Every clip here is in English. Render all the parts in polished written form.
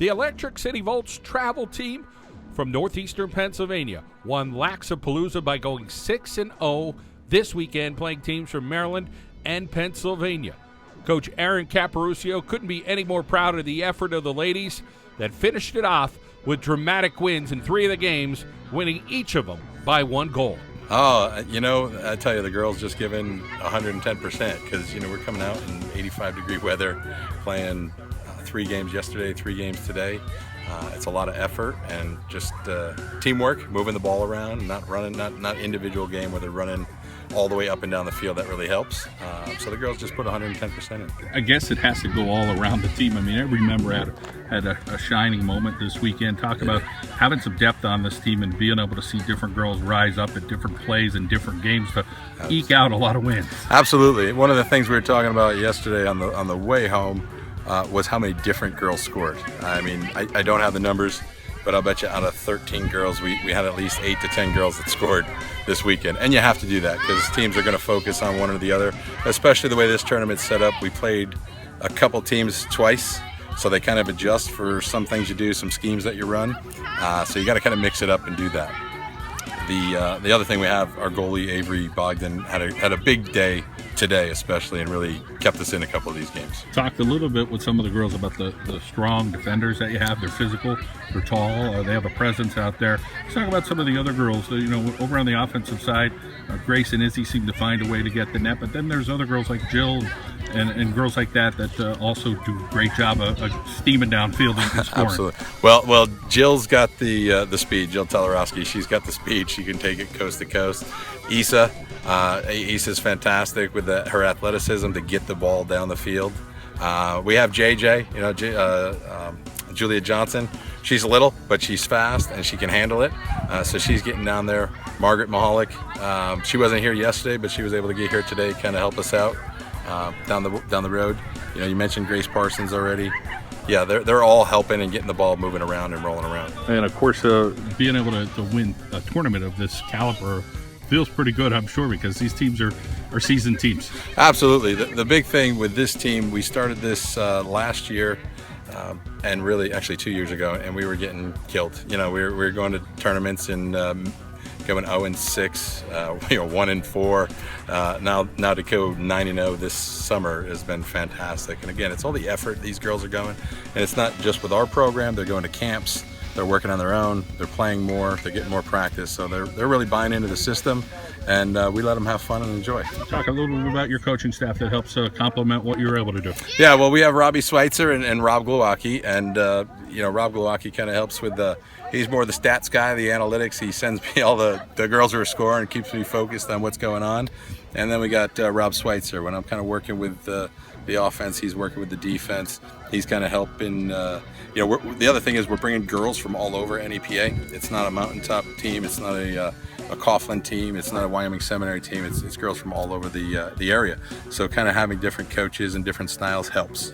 The Electric City Volts travel team from northeastern Pennsylvania won LaxPalooza by going 6-0 this weekend, playing teams from Maryland and Pennsylvania. Coach Aaron Caporuscio couldn't be any more proud of the effort of the ladies that finished it off with dramatic wins in 3 of the games, winning each of them by 1 goal. Oh, I tell you, the girls just giving 110% because, we're coming out in 85-degree weather, playing 3 games yesterday, 3 games today. It's a lot of effort and just teamwork, moving the ball around, not running, not individual game where they're running all the way up and down the field. That really helps. So the girls just put 110% in. I guess it has to go all around the team. I mean, every member had a shining moment this weekend. Talk about having some depth on this team and being able to see different girls rise up at different plays and different games to eke out a lot of wins. Absolutely. One of the things we were talking about yesterday on the way home was how many different girls scored. I mean, I don't have the numbers, but I'll bet you out of 13 girls, we had at least 8 to 10 girls that scored this weekend. And you have to do that because teams are going to focus on one or the other, especially the way this tournament's set up. We played a couple teams twice, so they kind of adjust for some things you do, some schemes that you run. So you got to kind of mix it up and do that. The other thing we have, our goalie Avery Bogdan had a big day today, especially, and really kept us in a couple of these games. Talked a little bit with some of the girls about the strong defenders that you have. They're physical, they're tall, they have a presence out there. Let's talk about some of the other girls. Over on the offensive side, Grace and Izzy seem to find a way to get the net, but then there's other girls like Jill and girls like that also do a great job of steaming downfield and scoring. Absolutely. Well, Jill's got the speed. Jill Telerowski, she's got the speed. She can take it coast to coast. Issa's fantastic with her athleticism to get the ball down the field. We have JJ, Julia Johnson. She's little, but she's fast and she can handle it. So she's getting down there. Margaret Mahalik, she wasn't here yesterday, but she was able to get here today, kind of help us out down the road. You mentioned Grace Parsons already. Yeah, they're all helping and getting the ball moving around and rolling around. And of course, being able to win a tournament of this caliber feels pretty good, I'm sure, because these teams are seasoned teams. Absolutely. The big thing with this team, we started this last year, and really actually 2 years ago, and we were getting killed. We were going to tournaments and going 0-6, 1-4. Now to go 9-0 this summer has been fantastic. And again, it's all the effort these girls are going, and it's not just with our program. They're going to camps. They're working on their own. They're playing more. They're getting more practice. So they're really buying into the system, and we let them have fun and enjoy. Talk a little bit about your coaching staff that helps complement what you're able to do. Yeah, well, we have Robbie Schweitzer and Rob Glowacki, and Rob Glowacki kind of helps with he's more the stats guy, the analytics. He sends me all the girls who are scoring and keeps me focused on what's going on. And then we got Rob Schweitzer. When I'm kind of working with the offense, he's working with the defense. He's kind of helping. The other thing is we're bringing girls from all over NEPA. It's not a mountaintop team. It's not a Coughlin team. It's not a Wyoming Seminary team. It's girls from all over the area. So kind of having different coaches and different styles helps.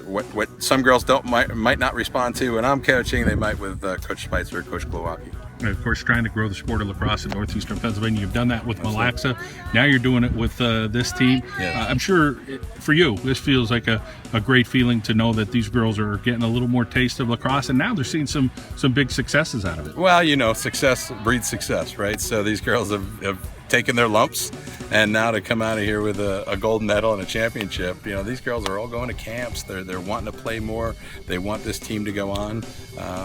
What some girls might not respond to when I'm coaching, they might with Coach Schweitzer or Coach Glowacki. And of course, trying to grow the sport of lacrosse in northeastern Pennsylvania. You've done that with Malaxa. Now you're doing it with this team. Yes. I'm sure for you, this feels like a great feeling to know that these girls are getting a little more taste of lacrosse, and now they're seeing some big successes out of it. Well, success breeds success, right? So these girls have taken their lumps, and now to come out of here with a gold medal and a championship, these girls are all going to camps. They're wanting to play more. They want this team to go on.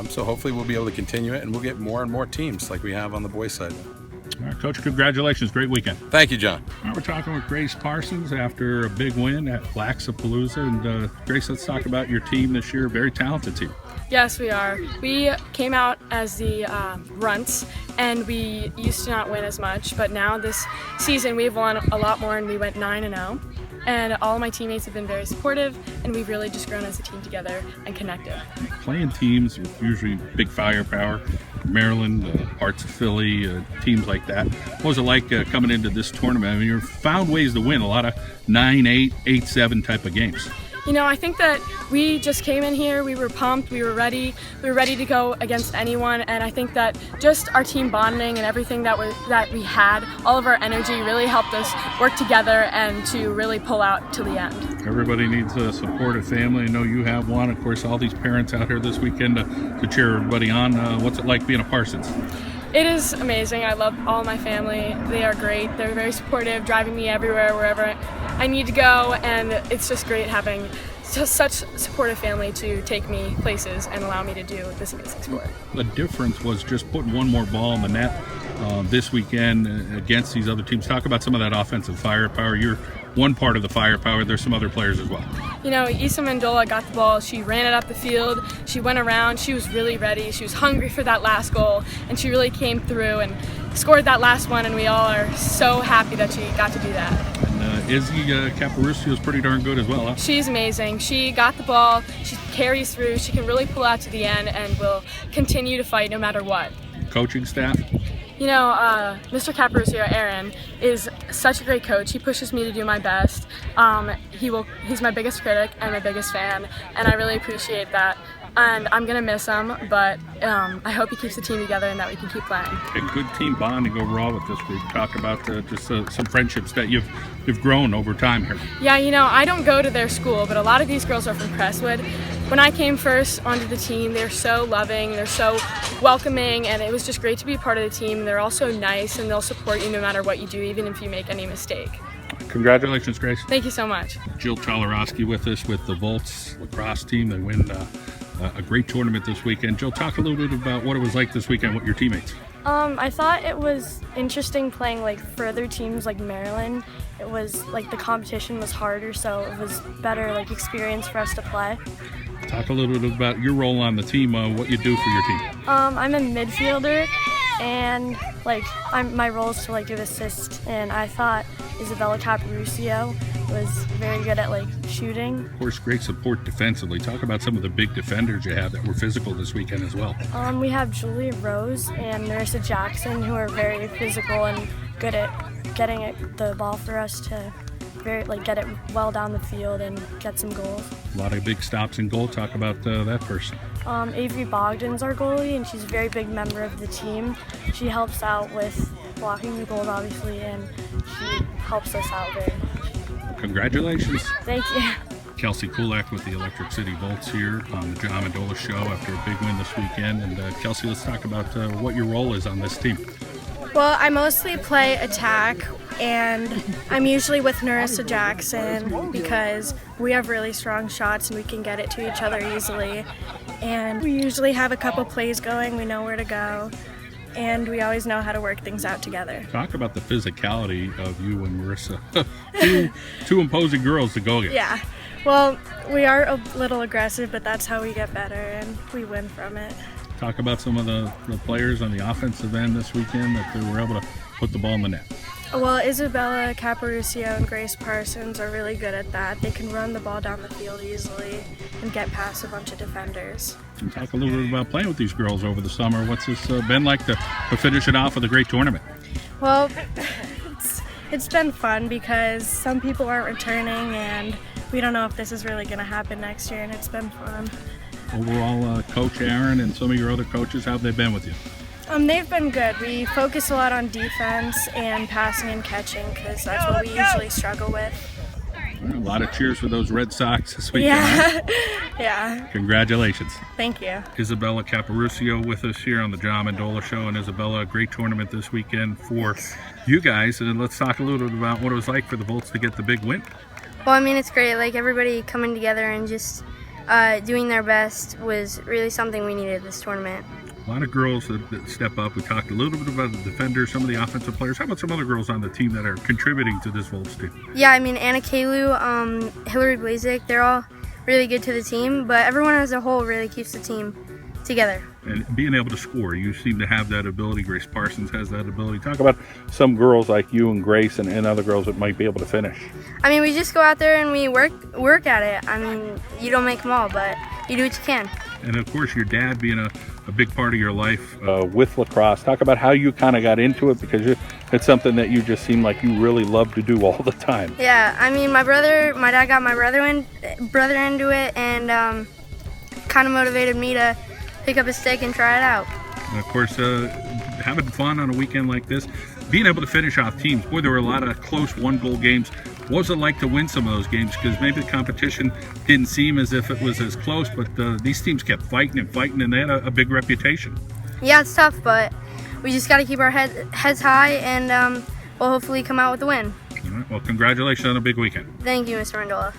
So hopefully we'll be able to continue it, and we'll get more and more teams like we have on the boys' side. All right, Coach, congratulations. Great weekend. Thank you, John. All right, we're talking with Grace Parsons after a big win at LaxPalooza. And Grace, let's talk about your team this year. Very talented team. Yes, we are. We came out as the runts, and we used to not win as much, but now this season we've won a lot more, and we went 9-0. And all of my teammates have been very supportive, and we've really just grown as a team together and connected. Playing teams with usually big firepower, Maryland, parts of Philly, teams like that. What was it like coming into this tournament? I mean, you found ways to win a lot of 9-8, 8-7 type of games. I think that we just came in here, we were pumped, we were ready to go against anyone, and I think that just our team bonding and everything that we had, all of our energy really helped us work together and to really pull out to the end. Everybody needs a supportive family. I know you have one. Of course, all these parents out here this weekend to cheer everybody on. What's it like being a Parsons? It is amazing. I love all my family. They are great. They're very supportive, driving me everywhere, wherever I need to go, and it's just great having such supportive family to take me places and allow me to do this amazing sport. The difference was just putting one more ball in the net this weekend against these other teams. Talk about some of that offensive firepower. You're one part of the firepower. There's some other players as well. Isa Mendola got the ball. She ran it up the field. She went around. She was really ready. She was hungry for that last goal, and she really came through and scored that last one, and we all are so happy that she got to do that. And Izzy Caporuscio is pretty darn good as well, huh? She's amazing. She got the ball. She carries through. She can really pull out to the end and will continue to fight no matter what. Coaching staff? Mr. Caporuscio, Aaron, is such a great coach. He pushes me to do my best. He's my biggest critic and my biggest fan, and I really appreciate that. And I'm going to miss him, but I hope he keeps the team together and that we can keep playing. A good team bonding overall with this group. Talk about just some friendships that you've grown over time here. Yeah, I don't go to their school, but a lot of these girls are from Crestwood. When I came first onto the team, they're so loving, they're so welcoming, and it was just great to be part of the team. They're all so nice, and they'll support you no matter what you do, even if you make any mistake. Congratulations, Grace. Thank you so much. Jill Tolarowski with us with the Volts lacrosse team. They win a great tournament this weekend. Jill, talk a little bit about what it was like this weekend with your teammates. I thought it was interesting playing for other teams like Maryland. It was the competition was harder, so it was better experience for us to play. Talk a little bit about your role on the team, what you do for your team. I'm a midfielder, and my role is to give assist, and I thought Isabella Caporuscio was very good at shooting. Of course, great support defensively. Talk about some of the big defenders you have that were physical this weekend as well. We have Julia Rose and Marissa Jackson, who are very physical and good at getting the ball for us to get it well down the field and get some goals. A lot of big stops in goal. Talk about that person. Avery Bogdan's our goalie, and she's a very big member of the team. She helps out with blocking the goals, obviously, and she helps us out very much. Congratulations. Thank you. Kelsey Kulak with the Electric City Volts here on the John Mendola Show after a big win this weekend. And Kelsey, let's talk about what your role is on this team. Well, I mostly play attack, and I'm usually with Marissa Jackson because we have really strong shots and we can get it to each other easily. And we usually have a couple plays going, we know where to go, and we always know how to work things out together. Talk about the physicality of you and Marissa. two imposing girls to go against. Yeah. Well, we are a little aggressive, but that's how we get better, and we win from it. Talk about some of the players on the offensive end this weekend that they were able to put the ball in the net. Well, Isabella Caporuscio and Grace Parsons are really good at that. They can run the ball down the field easily and get past a bunch of defenders. And talk a little bit about playing with these girls over the summer. What's this been like to finish it off with a great tournament? Well, it's been fun because some people aren't returning, and we don't know if this is really going to happen next year, and it's been fun. Overall, Coach Aaron and some of your other coaches, how have they been with you? They've been good. We focus a lot on defense and passing and catching because that's what we usually struggle with. A lot of cheers for those Red Sox this weekend. Yeah. Huh? Yeah. Congratulations. Thank you. Isabella Caporuscio with us here on the John Mendola Show. And Isabella, a great tournament this weekend for you guys. And let's talk a little bit about what it was like for the Volts to get the big win. Well, it's great. Everybody coming together and just doing their best was really something we needed this tournament. A lot of girls that step up. We talked a little bit about the defenders, some of the offensive players. How about some other girls on the team that are contributing to this Volts team? Yeah, Anna Kalu, Hillary Blazik, they're all really good to the team, but everyone as a whole really keeps the team together. And being able to score, you seem to have that ability. Grace Parsons has that ability. Talk about some girls like you and Grace and other girls that might be able to finish. We just go out there and we work at it. You don't make them all, but you do what you can. And of course, your dad being a big part of your life with lacrosse. Talk about how you kind of got into it, because it's something that you just seem like you really love to do all the time. Yeah, I mean, my dad got my brother into it, and kind of motivated me to pick up a stick and try it out. And of course, having fun on a weekend like this, being able to finish off teams. Boy, there were a lot of close one-goal games. What was it like to win some of those games? Because maybe the competition didn't seem as if it was as close, but these teams kept fighting and fighting, and they had a big reputation. Yeah, it's tough, but we just got to keep our heads high, and we'll hopefully come out with a win. All right, well, congratulations on a big weekend. Thank you, Mr. Mendola.